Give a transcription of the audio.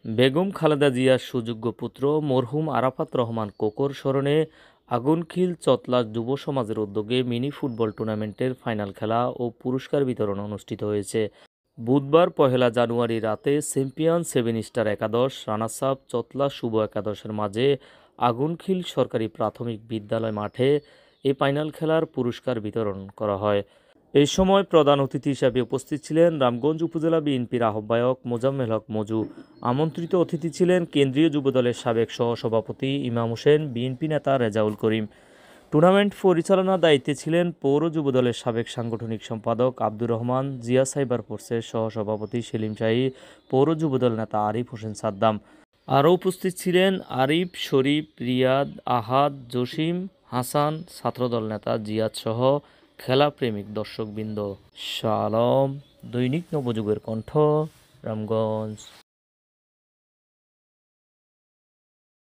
বেগম খালেদা জিয়ার সুযোগ্য পুত্র মরহুম আরাফাত রহমান কোকোর স্মরণে আগুনখিল চতলা যুব সমাজের উদ্যোগে মিনি ফুটবল টুর্নামেন্টের ফাইনাল খেলা ও পুরস্কার বিতরণ অনুষ্ঠিত হয়েছে। বুধবার ১ জানুয়ারি রাতে চ্যাম্পিয়ন সেভেন স্টার একাদশ রানার্স আপ চতলা শুভ একাদশের মাঝে আগুনখিল সরকারি প্রাথমিক বিদ্যালয় মাঠে এই ফাইনাল খেলার পুরস্কার বিতরণ করা হয়। এই সময় প্রধান অতিথি হিসেবে উপস্থিত ছিলেন রামগঞ্জ উপজেলা বিএনপির আহ্বায়ক মোজাম্মেল হক মজু। আমন্ত্রিত অতিথি ছিলেন কেন্দ্রীয় যুবদলের সাবেক সহসভাপতি ইমাম হোসেন, বিএনপি নেতা রেজাউল করিম। টুর্নামেন্ট পরিচালনার দায়িত্বে ছিলেন পৌর যুবদলের সাবেক সাংগঠনিক সম্পাদক আব্দুর রহমান, জিয়া সাইবার ফোর্সের সহসভাপতি সেলিম শাহী, পৌর যুবদল নেতা আরিফ হোসেন সাদ্দাম। আরও উপস্থিত ছিলেন আরিফ, শরীফ, রিয়াদ, আহাদ, জসিম, হাসান, ছাত্রদল নেতা জিয়াদ সহ খেলাপ্রেমিক দর্শকবৃন্দ। শাহ আলম, দৈনিক নবযুগের কণ্ঠ, রামগঞ্জ।